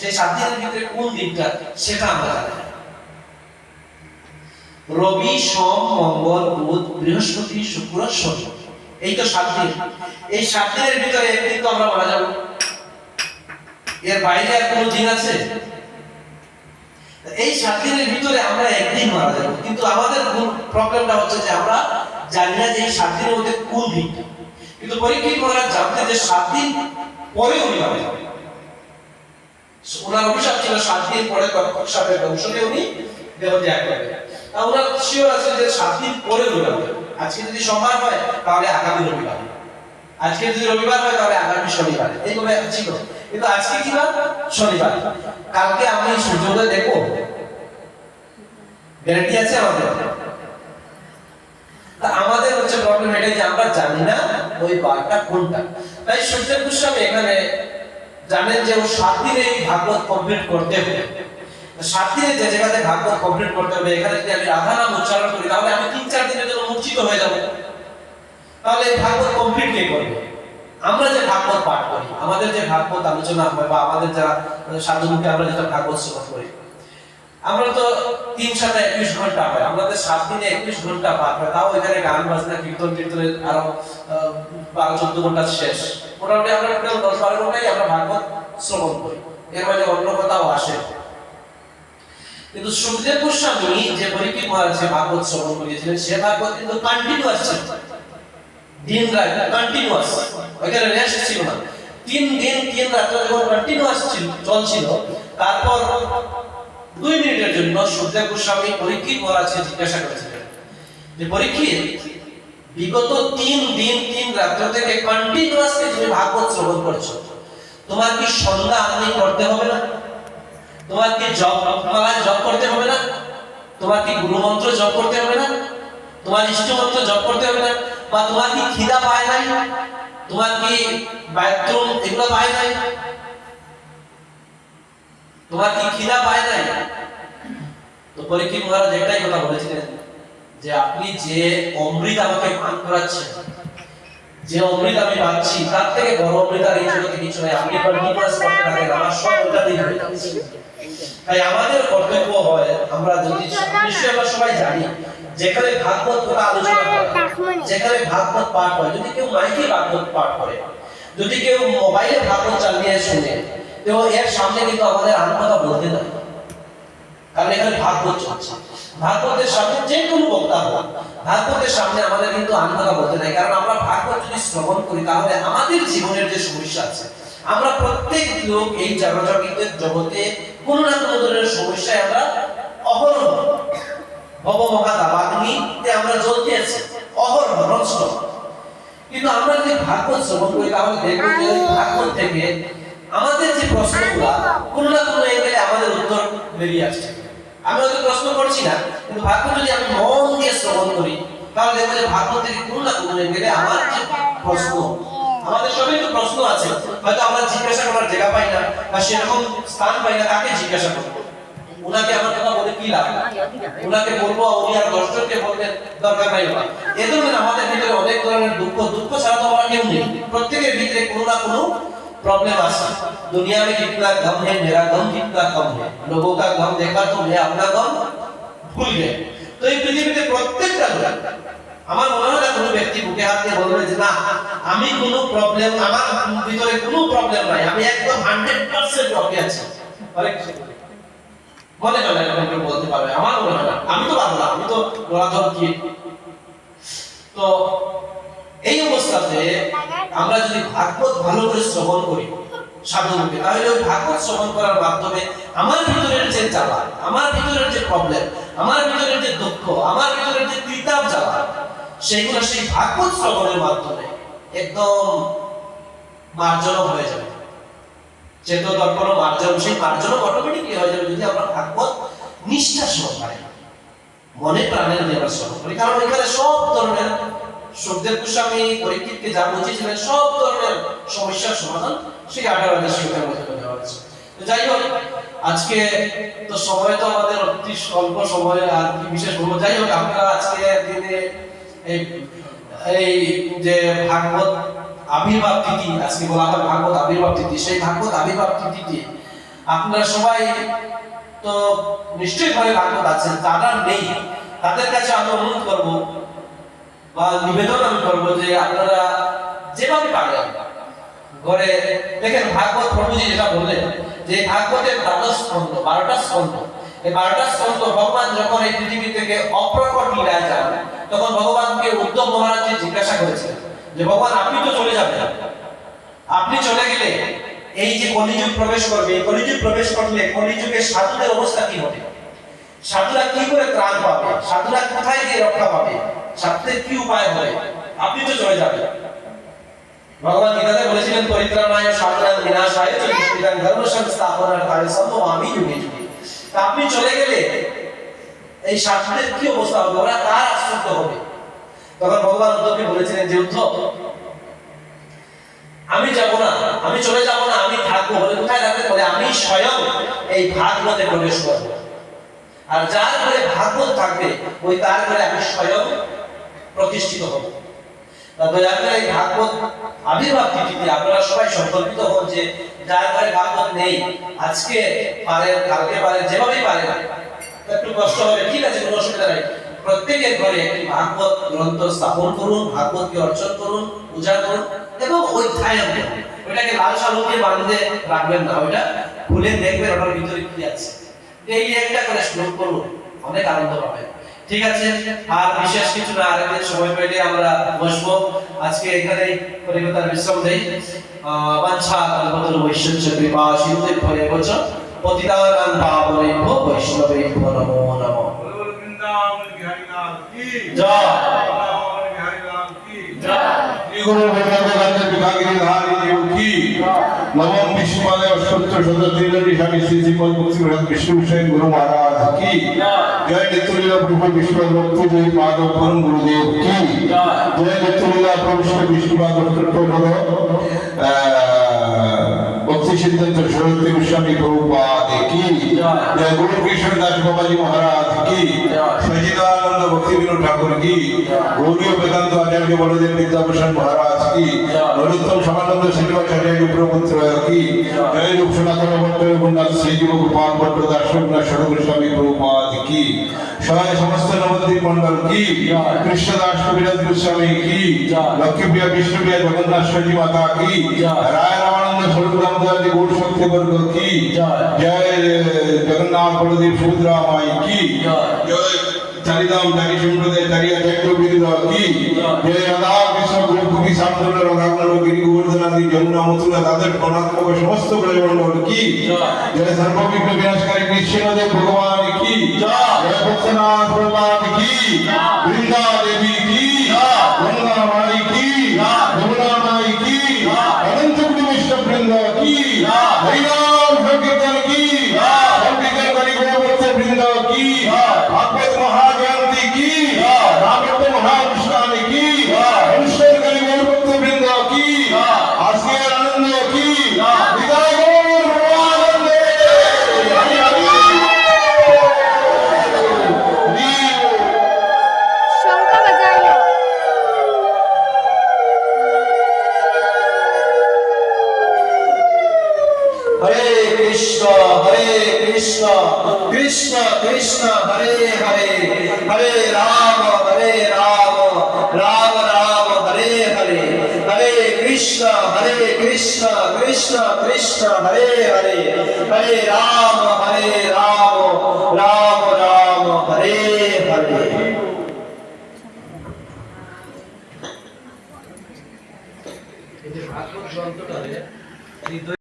সেই 7 দিনের ভিতরে কোন দিনটা সেটা আমরা জানি। রবি, সোম, মঙ্গল, বুধ, বৃহস্পতি, শুক্র, শনি, এই তো 7 দিন। এই 7 দিনের ভিতরে একদিন তো আমরা মারা যাব। এর বাইরে আর কোনো দিন আছে? এই 7 দিনের ভিতরে আমরা একদিন মারা যাব। কিন্তু আমাদের প্রবলেমটা হচ্ছে যে আমরা জানি না যে এই 7 দিনের মধ্যে কোন দিনটা। কিন্তু পরীক্ষিত মহারাজ জানতে যে 7 দিন পরে উনি মারা যাবেন। ওনার অভিশাপ ছিল 7 দিন পরে কর্কট সাপের দংশনে উনি দেহ ত্যাগ করবেন। ওনার শিওর আছে যে 7 দিন পরে উনি মারা যাবেন। আজকে যদি সোমবার হয় তাহলে আগামী রবিবার, আজকে যদি রবিবার হয় তাহলে আগামী শনিবার, এইভাবে ছিল। কিন্তু আজকে কি বার? শনিবার। কালকে আমি সূর্যোদয় দেখবো, গ্যারান্টি আছে আমাদের? আমাদের হচ্ছে প্রবলেম এটাই যে আমরা জানি না ওই বারটা কোনটা। তাই সুখদেব গোস্বামী এখানে জানেন যে ও 7 দিনে এই ভাগবত কমপ্লিট করতে হবে। 7 দিনে যে জায়গাতে ভাগবত কমপ্লিট করতে হবে, এখানে যদি আমি রাধা নাম উচ্চারণ করি তাহলে আমি 3-4 দিনের জন্য মূর্ছিত হয়ে যাব। তাহলে এই ভাগবত কমপ্লিট কে করবে? আমরা যে ভাগবত পাঠ করি, আমাদের যে ভাগবত আলোচনা হয় বা আমাদের যারা সাধুমুখে আমরা যেটা ভাগবত শ্রবণ করি, আমরা তো 3-7-21 ঘন্টা হয়, আমাদের 7 দিনে 21 ঘন্টা পাঠ হয়। তাও এখানে গান বাজনা কীর্তন কীর্তনের আরো 12-14 ঘন্টা শেষ। মোটামুটি আমরা টোটাল 10-12 ঘন্টাই আমরা ভাগবত শ্রবণ করি, এর মানে অন্য কথাও আসে। কিন্তু সুখদেব গোস্বামী যে পরীক্ষিত মহারাজকে ভাগবত শ্রবণ করিয়েছিলেন, সে ভাগবত কিন্তু কন্টিনিউয়াস ছিল, দিন রাত কন্টিনিউয়াস, ওখানে রেস্ট ছিল না। 3 দিন 3 রাত যখন কন্টিনিউয়াস চলছিল, তারপর 2 মিনিটের জন্য সুখদেব গোস্বামী পরীক্ষিত মহারাজকে জিজ্ঞাসা করেছিলেন যে পরীক্ষিত, বিগত 3 দিন 3 রাত থেকে কন্টিনিউয়াসলি তুমি ভাগবত শ্রবণ করছো, তোমার কি সন্ধ্যা আরতি করতে হবে না? তোমার কি জপমালা জপ করতে হবে না? তোমার কি গুরু মন্ত্র জপ করতে হবে না? তোমার ইষ্ট মন্ত্র জপ করতে হবে না? বা তোমার কি খিদা পায় নাই? তোমার কি বাথরুম এগুলো পায় নাই? তোমার কি খিদা পায় নাই? তো পরীক্ষিত মহারাজ একটাই কথা বলেছিলেন যে আপনি যে অমৃত আমাকে পান করাচ্ছেন, যে অমৃত আমি পাচ্ছি, তার থেকে বড় অমৃত আর এই জগতে কিছু নাই। আপনি কন্টিনিউয়াস করতে থাকেন, আমার সব ওটা দিয়ে হয়ে যাচ্ছে। তাই আমাদের কর্তব্য হয়, আমরা যদি নিশ্চয়ই আমরা সবাই জানি, যেখানে ভাগবত কথা আলোচনা হয়, যেখানে ভাগবত পাঠ হয়, যদি কেউ মাইকে ভাগবত পাঠ করে, যদি কেউ মোবাইলে ভাগবত চালিয়ে শুনে, তো এর সামনে কিন্তু আমাদের আর কথা বলতে নাই, কারণ এখানে ভাগবত চলছে। ভাগবতের সামনে যে কোনো বক্তা হোক, ভাগবতের সামনে আমাদের কিন্তু আর কথা বলতে নাই, কারণ আমরা ভাগবত যদি শ্রবণ করি তাহলে আমাদের জীবনের যে সমস্যা আছে, আমরা প্রত্যেক লোক এই জগতের জগতে কোনো না কোনো ধরনের সমস্যায় আমরা অহরহ ভবমহাদাবাগ্নিতে আমরা জ্বলতে আছি, অহরহ ননস্টপ। কিন্তু আমরা যদি ভাগবত শ্রবণ করি তাহলে দেখব যে ভাগবত থেকে আমাদের যে প্রশ্নগুলো কোনো না কোনো এঙ্গেলে আমাদের উত্তর বেরিয়ে আসছে। আমি হয়তো প্রশ্ন করছি না, কিন্তু ভাগবত যদি আমি মন দিয়ে শ্রবণ করি তাহলে দেখব যে ভাগবত থেকে কোনো না কোনো এঙ্গেলে আমার যে প্রশ্ন, আমাদের সবাই তো প্রশ্ন আছে, হয়তো আমরা জিজ্ঞাসা করার জায়গা পাই না বা সেরকম স্থান পাই না, তাকে জিজ্ঞাসা করবো। উনাকে আমার কথা বলে কি লাভ? উনাকে বলবো, উনি আর দর্শককে বলবেন দরকার নাই। এই ধরনের আমাদের ভিতরে অনেক ধরনের দুঃখ ছাড়া তো আমরা কেউ নেই। প্রত্যেকের ভিতরে কোনো না কোনো प्रॉब्लम আছে। दुनिया में कितना गम है, मेरा गम कितना कम है, लोगों का गम देखा तो मैं अपना गम भूल गया। तो এই পৃথিবীতে প্রত্যেকটা লোক, আমার মনে হয় না কোনো ব্যক্তি বুকে হাত দিয়ে বলবে যে না আমি কোনো প্রবলেম, আমার ভিতরে কোনো প্রবলেম নাই, আমি একদম 100% ওকে আছি। মনে হয় না এরকম কেউ বলতে পারবে, আমার মনে হয় না। আমি তো পারবো না, আমি তো গোলাধর কি। তো এই অবস্থাতে আমরা যদি ভাগবত ভালো করে শ্রবণ করি সাধুমুখে, তাহলে ওই ভাগবত শ্রবণ করার মাধ্যমে আমার ভিতরের যে জ্বালা, আমার ভিতরের যে প্রবলেম, আমার ভিতরের যে দুঃখ, আমার ভিতরের যে ত্রিতাপ জ্বালা, সেইগুলো সেই ভাগবত শ্রবণের মাধ্যমে একদম মার্জন হয়ে যাবে। চেত দর্পণ মার্জন, সেই মার্জন অটোমেটিকলি হয়ে যাবে যদি আমরা ভাগবত নিষ্ঠা সহকারে মনে প্রাণে যদি আমরা শ্রবণ করি। কারণ এখানে সব ধরনের সুখদেব গোস্বামী পরীক্ষিতকে যা বুঝিয়েছিলেন সব ধরনের সমস্যার সমাধান সেই 18 শ্লোকের মধ্যে দেওয়া আছে। তো যাই হোক, আজকে তো সময় তো আমাদের অতি স্বল্প সময়, আর কি বিশেষ বলবো। যাই হোক, আপনারা আজকে দিনে এই যে ভাগবত আবির্ভাব তিথি, আজকে বলা হয় ভাগবত আবির্ভাব তিথি, সেই ভাগবত আবির্ভাব তিথিতে আপনারা সবাই তো নিশ্চয়ই ঘরে ভাগবত আছেন, যারা নেই তাদের কাছে আমি অনুরোধ করব বা নিবেদন আমি করবো যে আপনারা যেভাবে পারেন ঘরে দেখেন, ভাগবত প্রভুজি যেটা বললেন যে ভাগবতের 12টা স্কন্ধ, এই 12টা স্কন্ধ ভগবান যখন এই পৃথিবী থেকে অপ্রকট লীলায় যান, তখন ভগবানকে উদ্ধব মহারাজ জিজ্ঞাসা করেছিলেন যে ভগবান আপনি তো চলে যাবেন, আপনি চলে গেলে এই যে কলিযুগ প্রবেশ করবে, এই কলিযুগ প্রবেশ করলে কলিযুগের সাধুদের অবস্থা কি হবে, সাধুরা কি করে ত্রাণ পাবে, সাধুরা কোথায় গিয়ে রক্ষা পাবে, সাধুদের কি উপায় হবে, আপনি তো চলে যাবেন। ভগবান গীতাতে বলেছিলেন পরিত্রাণায় সাধনায় বিনাশায় চ দুষ্কৃতাং ধর্ম সংস্থাপনার্থায় সম্ভবামি যুগে যুগে। তা আপনি চলে গেলে এই সাধুদের কি অবস্থা হবে, ওরা কার আশ্রিত হবে? তখন ভগবান উদ্ধবকে বলেছিলেন যে উদ্ধব, আমি যাব না, আমি চলে যাব না, আমি থাকবো। বলে কোথায় থাকবেন? বলে আমি স্বয়ং এই ভাগবতে প্রবেশ করব, আর যার ঘরে ভাগবত থাকবে ওই তার ঘরে আমি স্বয়ং প্রতিষ্ঠিত হব। দয়া করে এই ভাগবত আবির্ভাব তিথিতে আপনারা সবাই সংকল্পিত হন যে যার ঘরে ভাগবত নেই, আজকে পারেন, কালকে পারেন, যেভাবেই পারেন, একটু কষ্ট হবে, ঠিক আছে, কোনো অসুবিধা নেই, প্রত্যেকের ঘরে একটি ভাগবত গ্রন্থ স্থাপন করুন, ভাগবতকে অর্চন করুন, পূজা করুন এবং অধ্যয়ন করুন। ওইটাকে লাল শালুকে বাঁধে রাখবেন না, ওইটা খুলে দেখবেন ওটার ভিতরে কি আছে। ডেইলি একটা করে শ্লোক করুন, অনেক আনন্দ পাবেন। ঠিক আছে, আর বিশেষ কিছু না, আরেকদিন সময় পেলে আমরা বসবো। আজকে এখানেই পরিবর্তন বিশ্রাম দেই। বাঞ্ছা কল্পতরু বৈষ্ণব কৃপা সিন্ধুভ্যো এব চ পতিতানাং পাবনেভ্যো বৈষ্ণবেভ্যো নমো নমঃ। বৃন্দাবন বিহারী লাল কি জয়। বৃন্দাবন বিহারী লাল কি জয়। শ্রী গুরু গোবিন্দ বিভাগিনী ধারী দেব কি নবম বিশ্বমালয় অষ্টত্র শতত্রিনী স্বামী শ্রী শ্রী পদ্মশ্রী বিষ্ণু সেন গুরু মহারাজ কি জয় নিত্যলীলা প্রভু বিষ্ণু ভক্তি দেব মাধব পরম গুরুদেব কি জয় নিত্যলীলা প্রভু বিষ্ণু মাধব ভক্তি সিদ্ধান্ত সরস্বতী গোস্বামী প্রভুপাদ কি জয় গুরু কৃষ্ণ দাস বাবাজি মহারাজ কি সচিদানন্দ ভক্তি বিনোদ ঠাকুর কি গৌরীয় বেদান্ত আচার্য বলদেব বিদ্যাভূষণ মহারাজ কি নরোত্তম সমানন্দ শ্রীনিবাসাচার্য প্রপুত্র কি জয় রূপ সনাতন ভট্ট রঘুনাথ শ্রীজীব গোপাল ভট্ট দাস রঘুনাথ ষড় গোস্বামী প্রভুপাদ কি সবাই সমস্ত নবদ্বীপ মন্ডল কি কৃষ্ণদাস কবিরাজ গোস্বামী কি লক্ষ্মীপ্রিয়া বিষ্ণুপ্রিয়া জগন্নাথ সজি মাতা কি রায় রামানন্দ স্বরূপ রামদাস গৌর শক্তি বর্গ কি জয় জগন্নাথ বলদেব সুভদ্রা মাই কি জয় চারিধাম চারি সম্প্রদায় চারিয়া চক্র বিদ্যা কি জয় রাধা কৃষ্ণ গোপী শান্তন রাধাকুণ্ড গিরি গোবর্ধনাদি যমুনা মথুরা তাদের কর্ণাত্মক সমস্ত ব্রজমণ্ডল কি জয় সর্ববিঘ্ন বিনাশকারী কৃষ্ণদেব ভগবান কি জয় ভক্তনাথ প্রহ্লাদ কি বৃন্দা দেবী কি গঙ্গা মাই কি যমুনা মাই কি অনন্ত কোটি বৈষ্ণব বৃন্দ কি হরিনাম সংকীর্তন কি সংকীর্তনকারী গৌরভক্ত বৃন্দ কি ভাগবত মহাজয়ন্তী কি রামভক্ত মহানুষ্ঠান কি অনুষ্ঠানকারী গৌরভক্ত বৃন্দ কি আজকের আনন্দ কি বিদায় গৌর ব্রহ্মানন্দে হরি হরি শঙ্খ বাজাইও। হরে কৃষ্ণ কৃষ্ণ কৃষ্ণ হরে হরে, হরে রাম রাম রাম হরে হরে, হরে কৃষ্ণ কৃষ্ণ কৃষ্ণ হরে হরে, হরে রাম রাম রাম হরে হরে। এই যে ভাগবত গ্রন্থটা